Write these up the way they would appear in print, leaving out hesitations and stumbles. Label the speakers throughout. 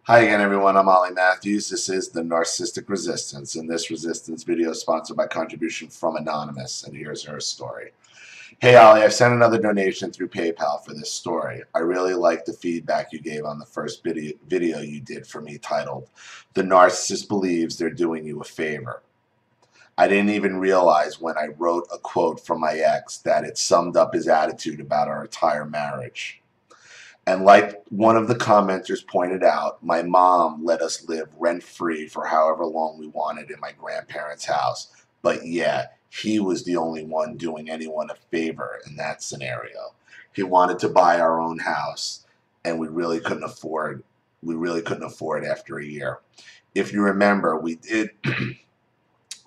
Speaker 1: Hi again, everyone. I'm Ollie Matthews. This is the Narcissistic Resistance, and this resistance video is sponsored by contribution from Anonymous, and here's her story. Hey, Ollie, I've sent another donation through PayPal for this story. I really like the feedback you gave on the first video you did for me titled, The Narcissist Believes They're Doing You a Favor. I didn't even realize when I wrote a quote from my ex that it summed up his attitude about our entire marriage. And like one of the commenters pointed out, my mom let us live rent-free for however long we wanted in my grandparents' house. But yeah, he was the only one doing anyone a favor in that scenario. He wanted to buy our own house, and we really couldn't afford after a year. If you remember, we did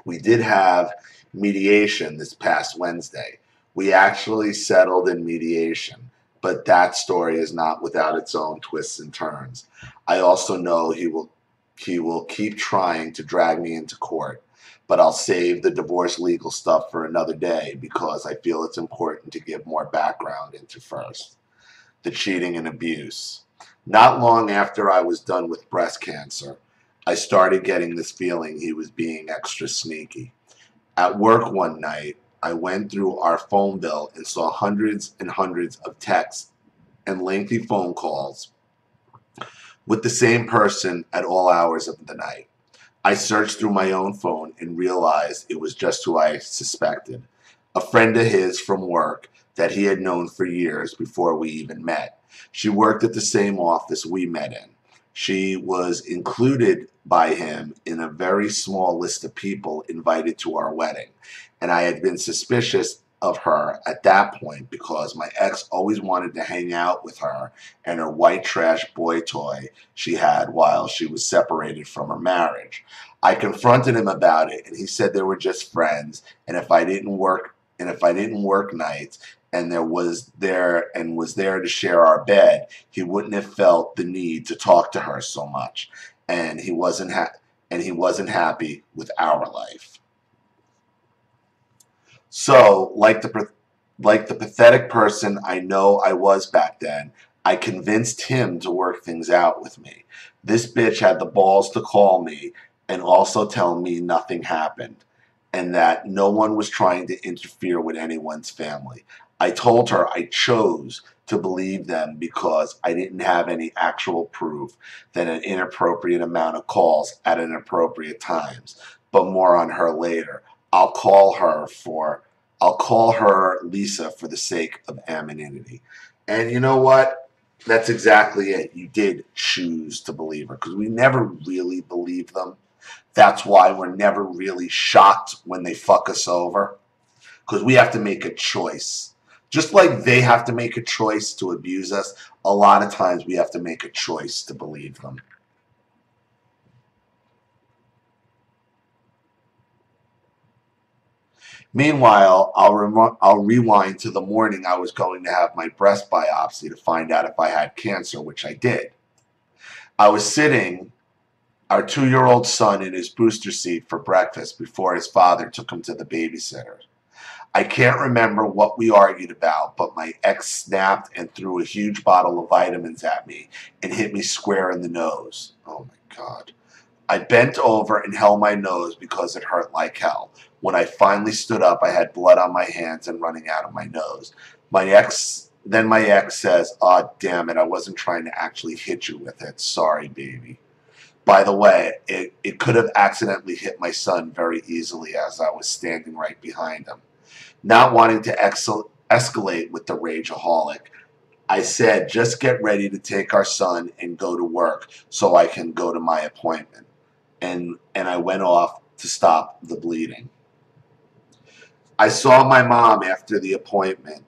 Speaker 1: we did have mediation this past Wednesday. We actually settled in mediation, but that story is not without its own twists and turns. I also know he will keep trying to drag me into court, but I'll save the divorce legal stuff for another day because I feel it's important to give more background into first. The cheating and abuse. Not long after I was done with breast cancer, I started getting this feeling he was being extra sneaky. At work one night, I went through our phone bill and saw hundreds and hundreds of texts and lengthy phone calls with the same person at all hours of the night. I searched through my own phone and realized it was just who I suspected. A friend of his from work that he had known for years before we even met. She worked at the same office we met in. She was included by him in a very small list of people invited to our wedding, and I had been suspicious of her at that point because my ex always wanted to hang out with her and her white trash boy toy she had while she was separated from her marriage. I confronted him about it, and he said they were just friends, and if I didn't work nights and was there to share our bed, he wouldn't have felt the need to talk to her so much, and he wasn't happy with our life. So, like the pathetic person I know I was back then, I convinced him to work things out with me. This bitch had the balls to call me and also tell me nothing happened and that no one was trying to interfere with anyone's family. I told her I chose to believe them because I didn't have any actual proof that an inappropriate amount of calls at inappropriate times. But more on her later. I'll call her for I'll call her Lisa for the sake of anonymity. And you know what? That's exactly it. You did choose to believe her because we never really believe them. That's why we're never really shocked when they fuck us over because we have to make a choice. Just like they have to make a choice to abuse us, a lot of times we have to make a choice to believe them. Meanwhile, I'll rewind to the morning I was going to have my breast biopsy to find out if I had cancer, which I did. I was sitting our 2-year-old son in his booster seat for breakfast before his father took him to the babysitter. I can't remember what we argued about, but my ex snapped and threw a huge bottle of vitamins at me and hit me square in the nose. Oh my God. I bent over and held my nose because it hurt like hell. When I finally stood up, I had blood on my hands and running out of my nose. My ex says, "Oh, damn it, I wasn't trying to actually hit you with it. Sorry, baby." By the way, it could have accidentally hit my son very easily as I was standing right behind him. Not wanting to escalate with the rageaholic, I said, "Just get ready to take our son and go to work so I can go to my appointment." And I went off to stop the bleeding. I saw my mom after the appointment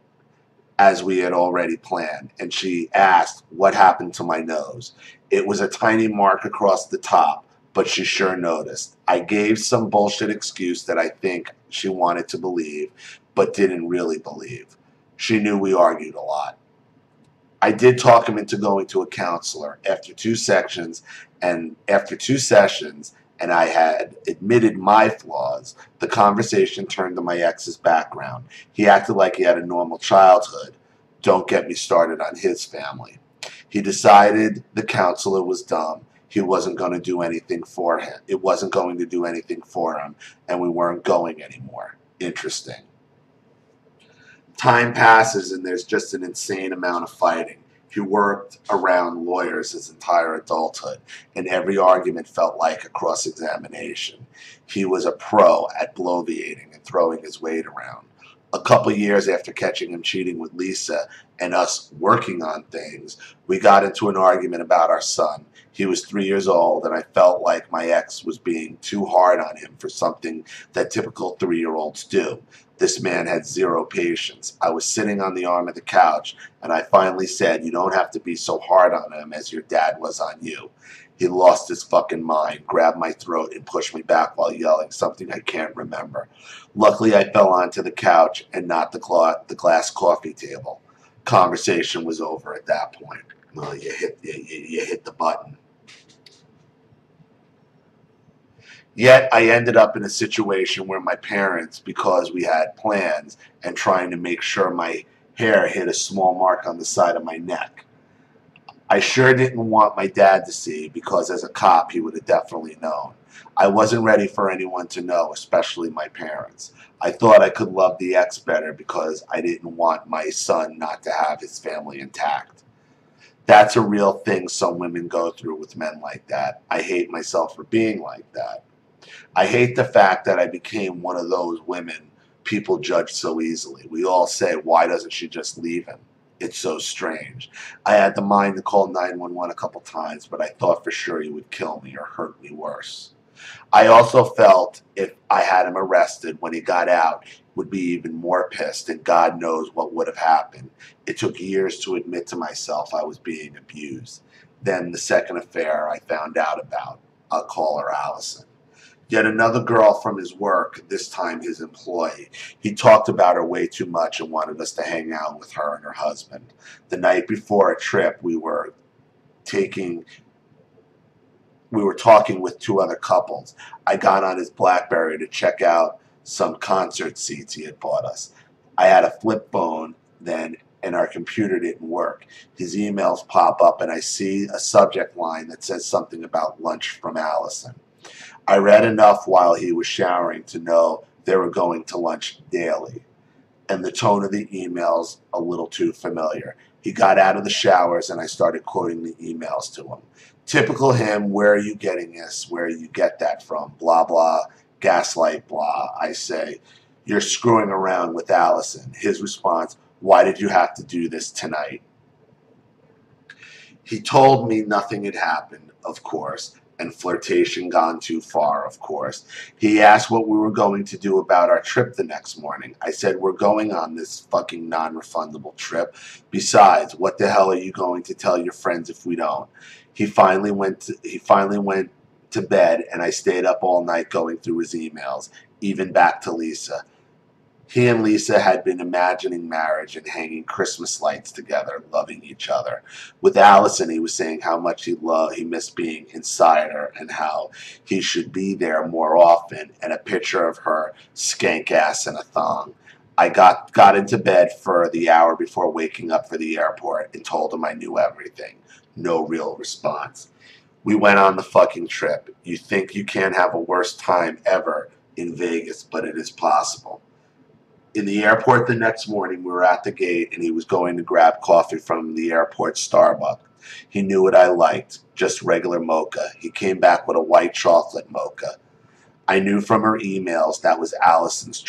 Speaker 1: as we had already planned, and she asked what happened to my nose. It was a tiny mark across the top, but she sure noticed. I gave some bullshit excuse that I think she wanted to believe, but didn't really believe. She knew we argued a lot. I did talk him into going to a counselor after two sessions, and I had admitted my flaws. The conversation turned to my ex's background. He acted like he had a normal childhood. Don't get me started on his family. He decided the counselor was dumb. he wasn't going to do anything for him. It wasn't going to do anything for him, and we weren't going anymore. Interesting. Time passes and there's just an insane amount of fighting. He worked around lawyers his entire adulthood, and every argument felt like a cross-examination. He was a pro at bloviating and throwing his weight around. A couple years after catching him cheating with Lisa and us working on things, we got into an argument about our son. He was 3 years old, and I felt like my ex was being too hard on him for something that typical 3-year-olds do. This man had zero patience. I was sitting on the arm of the couch, and I finally said, "You don't have to be so hard on him as your dad was on you." He lost his fucking mind, grabbed my throat, and pushed me back while yelling something I can't remember. Luckily, I fell onto the couch and not the glass coffee table. Conversation was over at that point. Well, you hit the button. Yet I ended up in a situation where my parents, because we had plans and trying to make sure my hair hit a small mark on the side of my neck. I sure didn't want my dad to see, because as a cop he would have definitely known. I wasn't ready for anyone to know, especially my parents. I thought I could love the ex better because I didn't want my son not to have his family intact. That's a real thing some women go through with men like that. I hate myself for being like that. I hate the fact that I became one of those women people judge so easily. We all say, "Why doesn't she just leave him?" It's so strange. I had the mind to call 911 a couple times, but I thought for sure he would kill me or hurt me worse. I also felt if I had him arrested when he got out, he would be even more pissed, and God knows what would have happened. It took years to admit to myself I was being abused. Then the second affair I found out about. I'll call her Allison. Yet another girl from his work, this time his employee. He talked about her way too much and wanted us to hang out with her and her husband. The night before a trip we were talking with 2 other couples. I got on his BlackBerry to check out some concert seats he had bought us. I had a flip phone then, and our computer didn't work. His emails pop up and I see a subject line that says something about lunch from Allison. I read enough while he was showering to know they were going to lunch daily, and the tone of the emails a little too familiar. He got out of the showers and I started quoting the emails to him. Typical him, "Where are you getting this? Where do you get that from? Blah, blah, gaslight, blah." I say, "You're screwing around with Allison." His response, "Why did you have to do this tonight?" He told me nothing had happened, of course, and flirtation gone too far, of course. He asked what we were going to do about our trip the next morning. I said, "We're going on this fucking non-refundable trip. Besides, what the hell are you going to tell your friends if we don't?" He finally went to bed, and I stayed up all night going through his emails, even back to Lisa. He and Lisa had been imagining marriage and hanging Christmas lights together, loving each other. With Allison, he was saying how much he missed being inside her and how he should be there more often, and a picture of her skank ass in a thong. I got into bed for the hour before waking up for the airport and told him I knew everything. No real response. We went on the fucking trip. You think you can't have a worse time ever in Vegas, but it is possible. In the airport the next morning, we were at the gate, and he was going to grab coffee from the airport Starbucks. He knew what I liked, just regular mocha. He came back with a white chocolate mocha. I knew from her emails that was Allison's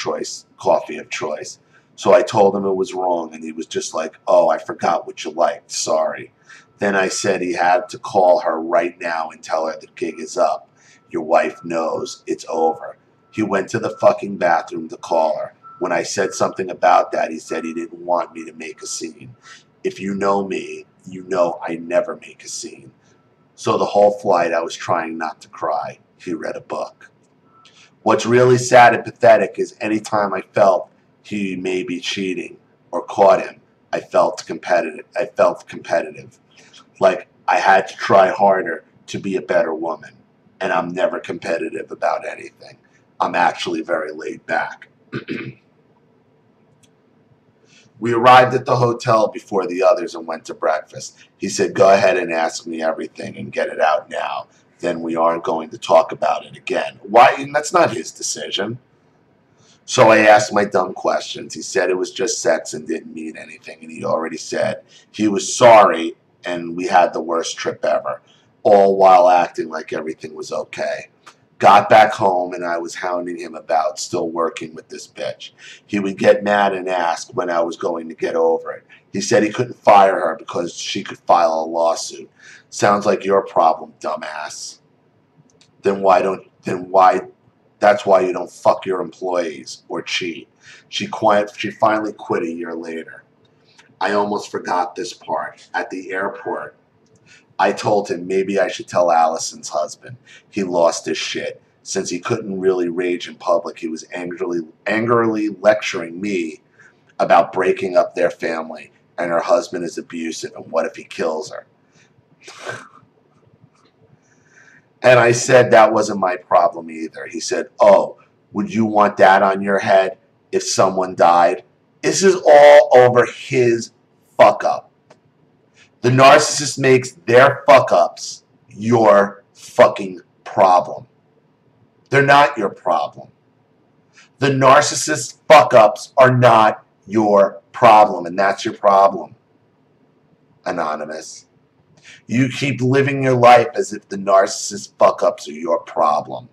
Speaker 1: coffee of choice. So I told him it was wrong, and he was just like, "Oh, I forgot what you liked, sorry." Then I said he had to call her right now and tell her the gig is up. Your wife knows it's over. He went to the fucking bathroom to call her. When I said something about that, he said he didn't want me to make a scene. If you know me, you know I never make a scene. So the whole flight I was trying not to cry. He read a book. What's really sad and pathetic is any time I felt he may be cheating or caught him, I felt competitive. Like I had to try harder to be a better woman. And I'm never competitive about anything. I'm actually very laid back. We arrived at the hotel before the others and went to breakfast. He said, go ahead and ask me everything and get it out now. Then we aren't going to talk about it again. Why? And that's not his decision. So I asked my dumb questions. He said it was just sex and didn't mean anything. And he already said he was sorry and we had the worst trip ever, all while acting like everything was okay. Got back home and I was hounding him about still working with this bitch. He would get mad and ask when I was going to get over it. He said he couldn't fire her because she could file a lawsuit. Sounds like your problem, dumbass. Then why that's why you don't fuck your employees or cheat. She finally quit a year later. I almost forgot this part. At the airport, I told him maybe I should tell Allison's husband. He lost his shit. Since he couldn't really rage in public, he was angrily lecturing me about breaking up their family, and her husband is abusive, and what if he kills her? And I said that wasn't my problem either. He said, oh, would you want that on your head if someone died? This is all over his fuck up. The narcissist makes their fuck ups your fucking problem. They're not your problem. The narcissist's fuck ups are not your problem, and that's your problem, Anonymous. You keep living your life as if the narcissist's fuck ups are your problem.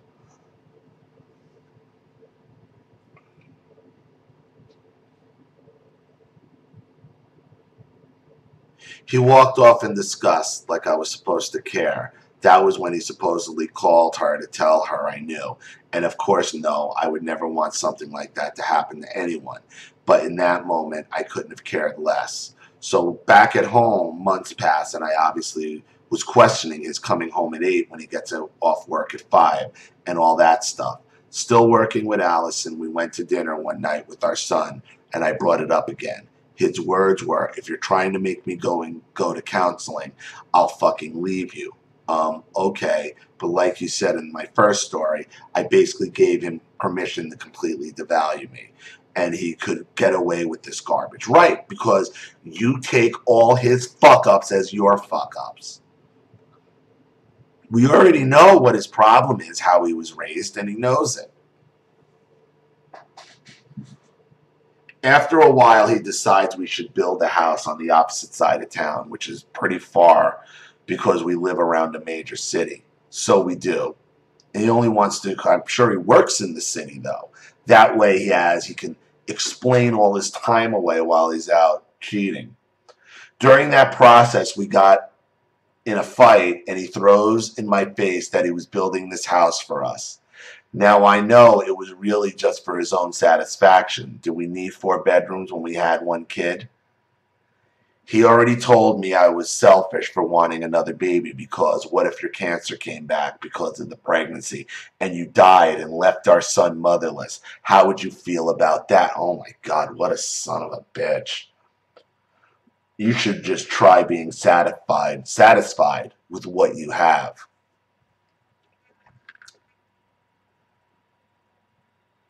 Speaker 1: He walked off in disgust, like I was supposed to care. That was when he supposedly called her to tell her I knew. And of course, no, I would never want something like that to happen to anyone. But in that moment, I couldn't have cared less. So back at home, months passed, and I obviously was questioning his coming home at 8 when he gets off work at 5 and all that stuff. Still working with Allison, we went to dinner one night with our son, and I brought it up again. His words were, if you're trying to make me go to counseling, I'll fucking leave you. Okay, but like you said in my first story, I basically gave him permission to completely devalue me. And he could get away with this garbage. Right, because you take all his fuck-ups as your fuck-ups. We already know what his problem is, how he was raised, and he knows it. After a while, he decides we should build a house on the opposite side of town, which is pretty far because we live around a major city. So we do. And he only wants to, I'm sure he works in the city, though. That way he can explain all his time away while he's out cheating. During that process, we got in a fight, and he throws in my face that he was building this house for us. Now, I know it was really just for his own satisfaction. Do we need 4 bedrooms when we had 1 kid? He already told me I was selfish for wanting another baby because what if your cancer came back because of the pregnancy and you died and left our son motherless? How would you feel about that? Oh my God, what a son of a bitch. You should just try being satisfied with what you have.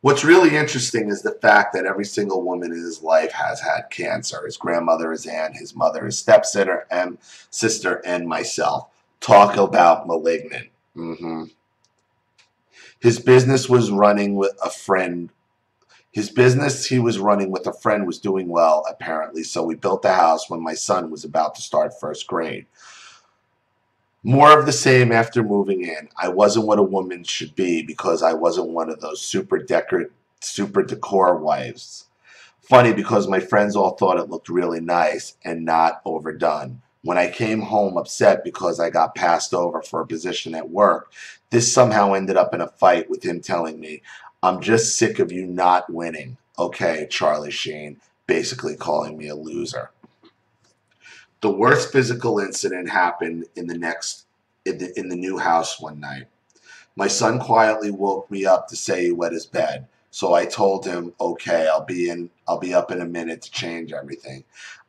Speaker 1: What's really interesting is the fact that every single woman in his life has had cancer. His grandmother, his aunt, his mother, his stepsister, and sister, and myself. Talk about malignant. His business was running with a friend. His business he was running with a friend was doing well, apparently, so we built the house when my son was about to start first grade. More of the same after moving in. I wasn't what a woman should be because I wasn't one of those super decor wives. Funny because my friends all thought it looked really nice and not overdone. When I came home upset because I got passed over for a position at work, this somehow ended up in a fight with him telling me, I'm just sick of you not winning. Okay, Charlie Sheen, basically calling me a loser. The worst physical incident happened in the new house one night. My son quietly woke me up to say he wet his bed. So I told him, okay, I'll be up in a minute to change everything.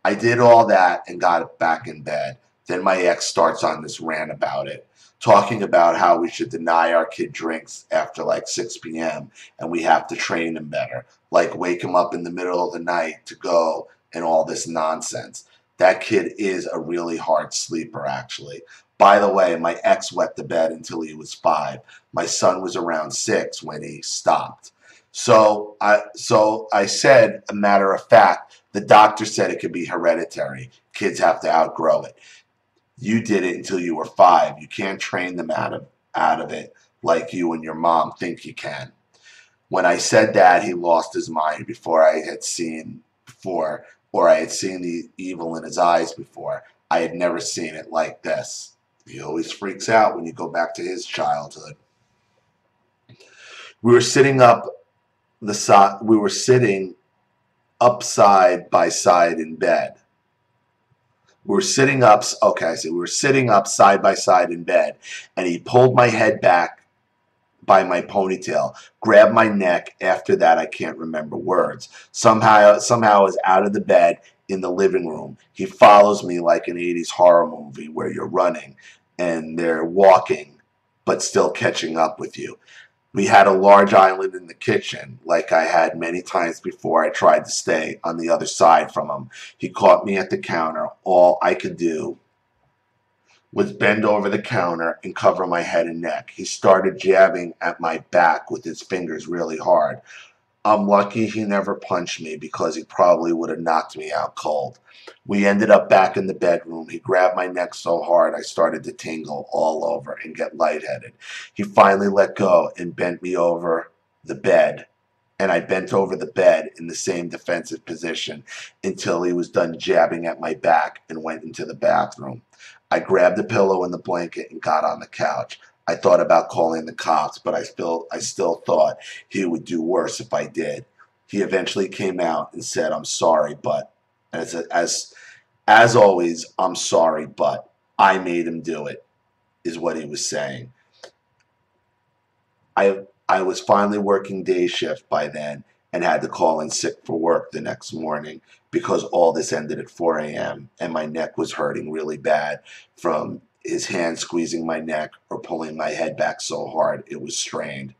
Speaker 1: I did all that and got back in bed. Then my ex starts on this rant about it, talking about how we should deny our kid drinks after like 6 p.m. and we have to train him better. Like wake him up in the middle of the night to go and all this nonsense. That kid is a really hard sleeper, actually. By the way, my ex wet the bed until he was 5. My son was around 6 when he stopped. So I said, a matter of fact, the doctor said it could be hereditary. Kids have to outgrow it. You did it until you were 5. You can't train them out of it like you and your mom think you can. When I said that, he lost his mind before I had seen before, or I had seen the evil in his eyes before. I had never seen it like this. He always freaks out when you go back to his childhood. We were sitting up the side. We were sitting up side by side in bed. We were sitting up. Okay, I see. We were sitting up side by side in bed, and he pulled my head back by my ponytail, grabbed my neck. After that, I can't remember words. Somehow I was out of the bed in the living room. He follows me like an 80s horror movie where you're running and they're walking, but still catching up with you. We had a large island in the kitchen, like I had many times before. I tried to stay on the other side from him. He caught me at the counter. All I could do was bend over the counter and cover my head and neck. He started jabbing at my back with his fingers really hard. I'm lucky he never punched me because he probably would have knocked me out cold. We ended up back in the bedroom. He grabbed my neck so hard I started to tingle all over and get lightheaded. He finally let go and bent me over the bed, and I bent over the bed in the same defensive position until he was done jabbing at my back and went into the bathroom. I grabbed the pillow and the blanket and got on the couch. I thought about calling the cops, but I still thought he would do worse if I did. He eventually came out and said, "I'm sorry, but," as always, "I'm sorry, but I made him do it," is what he was saying. I was finally working day shift by then and had to call in sick for work the next morning because all this ended at 4 a.m. and my neck was hurting really bad from his hand squeezing my neck or pulling my head back so hard it was strained.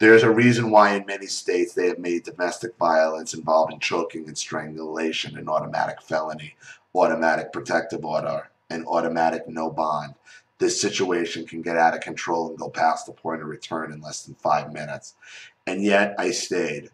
Speaker 1: There's a reason why in many states they have made domestic violence involving choking and strangulation an automatic felony, automatic protective order, and automatic no bond. This situation can get out of control and go past the point of return in less than 5 minutes. And yet I stayed.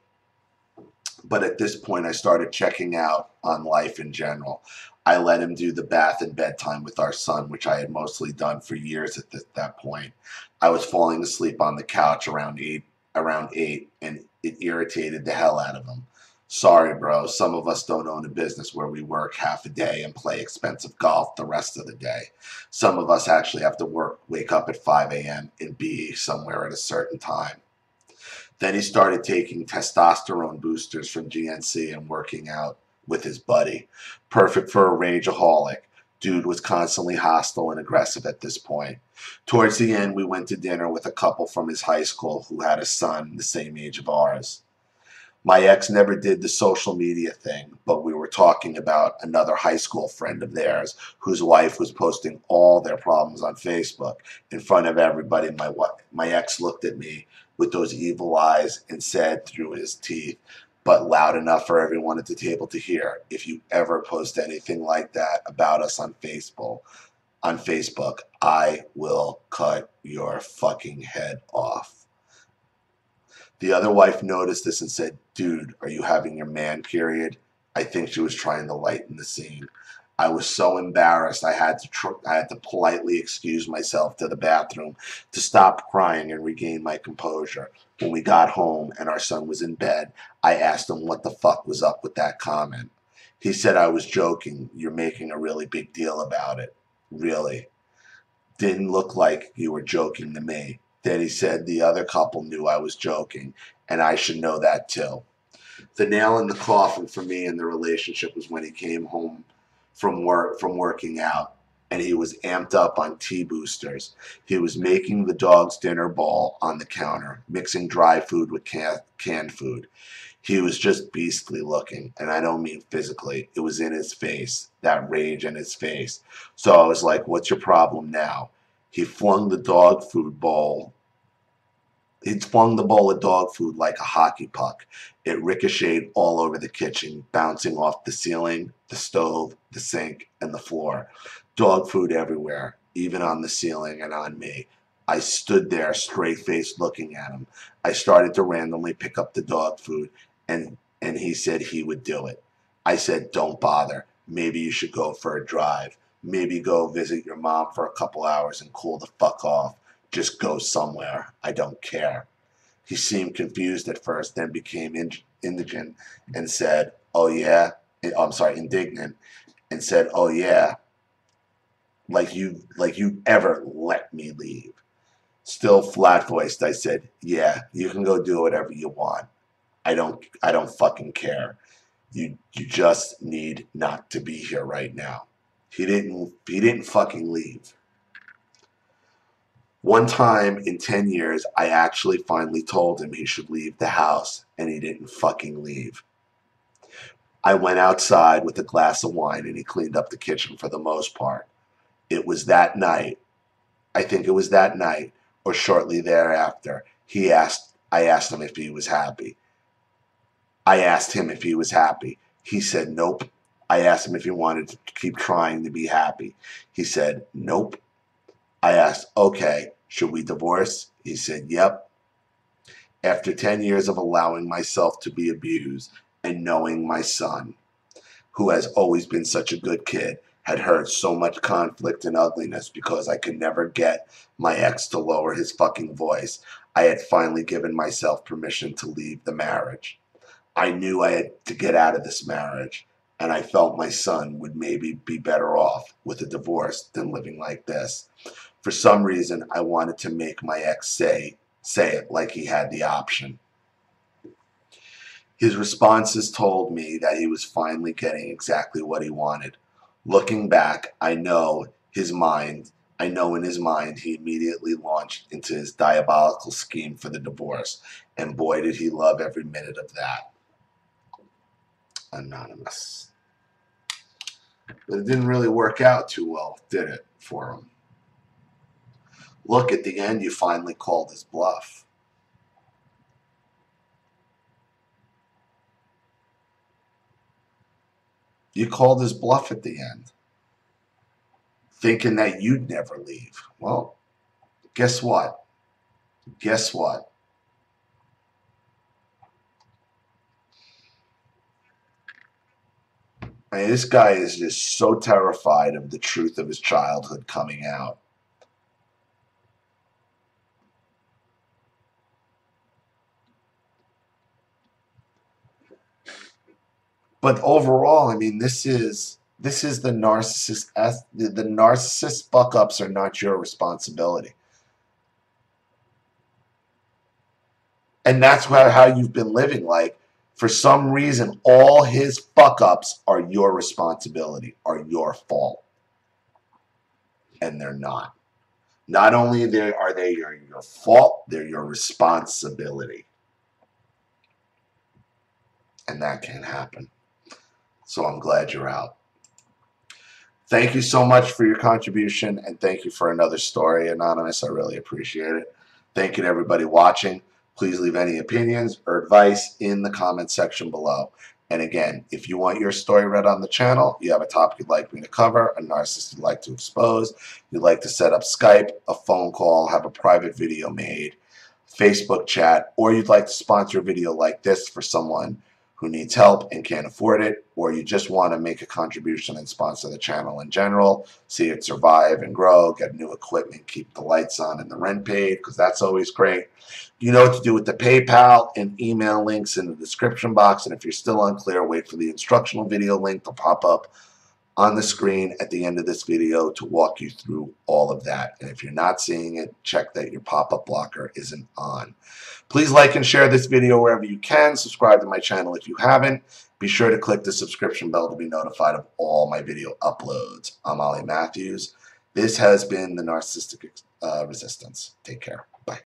Speaker 1: But at this point, I started checking out on life in general. I let him do the bath and bedtime with our son, which I had mostly done for years at that point. I was falling asleep on the couch around eight, and it irritated the hell out of him. Sorry, bro. Some of us don't own a business where we work half a day and play expensive golf the rest of the day. Some of us actually have to wake up at 5 a.m. and be somewhere at a certain time. Then he started taking testosterone boosters from GNC and working out with his buddy. Perfect for a rageaholic. Dude was constantly hostile and aggressive at this point. Towards the end, we went to dinner with a couple from his high school who had a son the same age of ours. My ex never did the social media thing, but we were talking about another high school friend of theirs whose wife was posting all their problems on Facebook in front of everybody. My ex looked at me with those evil eyes and said through his teeth, but loud enough for everyone at the table to hear, "If you ever post anything like that about us on Facebook, I will cut your fucking head off." The other wife noticed this and said, "Dude, are you having your man period?" I think she was trying to lighten the scene. I was so embarrassed I had to politely excuse myself to the bathroom to stop crying and regain my composure. When we got home and our son was in bed, I asked him what the fuck was up with that comment. He said I was joking. "You're making a really big deal about it." Really? Didn't look like you were joking to me. Then he said the other couple knew I was joking, and I should know that too. The nail in the coffin for me in the relationship was when he came home from working out, and he was amped up on tea boosters. He was making the dog's dinner bowl on the counter, mixing dry food with canned food. He was just beastly looking, and I don't mean physically. It was in his face, that rage in his face. So I was like, "What's your problem now?" He flung the dog food bowl He'd flung the bowl of dog food like a hockey puck. It ricocheted all over the kitchen, bouncing off the ceiling, the stove, the sink, and the floor. Dog food everywhere, even on the ceiling and on me. I stood there, straight-faced, looking at him. I started to randomly pick up the dog food, and he said he would do it. I said, don't bother. Maybe you should go for a drive. Maybe go visit your mom for a couple hours and cool the fuck off. Just go somewhere. I don't care. He seemed confused at first, then became indigent and said, oh yeah? I'm sorry, indignant, and said, oh yeah, like you ever let me leave. Still flat-voiced, I said, yeah, you can go do whatever you want. I don't fucking care. You just need not to be here right now. He didn't fucking leave. One time in 10 years, I actually finally told him he should leave the house, and he didn't fucking leave. I went outside with a glass of wine, and he cleaned up the kitchen for the most part. It was that night, I think it was that night, or shortly thereafter, I asked him if he was happy. I asked him if he was happy. He said nope. I asked him if he wanted to keep trying to be happy. He said nope. I asked, okay, should we divorce? He said, yep. After 10 years of allowing myself to be abused and knowing my son, who has always been such a good kid, had heard so much conflict and ugliness because I could never get my ex to lower his fucking voice, I had finally given myself permission to leave the marriage. I knew I had to get out of this marriage, and I felt my son would maybe be better off with a divorce than living like this. For some reason, I wanted to make my ex say it like he had the option. His responses told me that he was finally getting exactly what he wanted. Looking back, I know in his mind he immediately launched into his diabolical scheme for the divorce, and boy did he love every minute of that. Anonymous. But it didn't really work out too well, did it, for him? Look, at the end, you finally called his bluff. You called his bluff at the end, thinking that you'd never leave. Well, guess what? Guess what? I mean, this guy is just so terrified of the truth of his childhood coming out. But overall, I mean, this is the narcissist. The narcissist fuck ups are not your responsibility, and that's how you've been living. Like, for some reason, all his fuck ups are your responsibility, are your fault, and they're not. Not only are they your fault, they're your responsibility, and that can't happen. So I'm glad you're out. Thank you so much for your contribution, and thank you for another story, Anonymous. I really appreciate it. Thank you to everybody watching. Please leave any opinions or advice in the comment section below. And again, if you want your story read on the channel, you have a topic you'd like me to cover, a narcissist you'd like to expose, you'd like to set up Skype, a phone call, have a private video made, Facebook chat, or you'd like to sponsor a video like this for someone who needs help and can't afford it, or you just want to make a contribution and sponsor the channel in general, see it survive and grow, get new equipment, keep the lights on and the rent paid, because that's always great. You know what to do with the PayPal and email links in the description box, and if you're still unclear, wait for the instructional video link to pop up on the screen at the end of this video to walk you through all of that. And if you're not seeing it, check that your pop-up blocker isn't on. Please like and share this video wherever you can. Subscribe to my channel if you haven't. Be sure to click the subscription bell to be notified of all my video uploads. I'm Ollie Matthews. This has been the Narcissistic Resistance. Take care. Bye.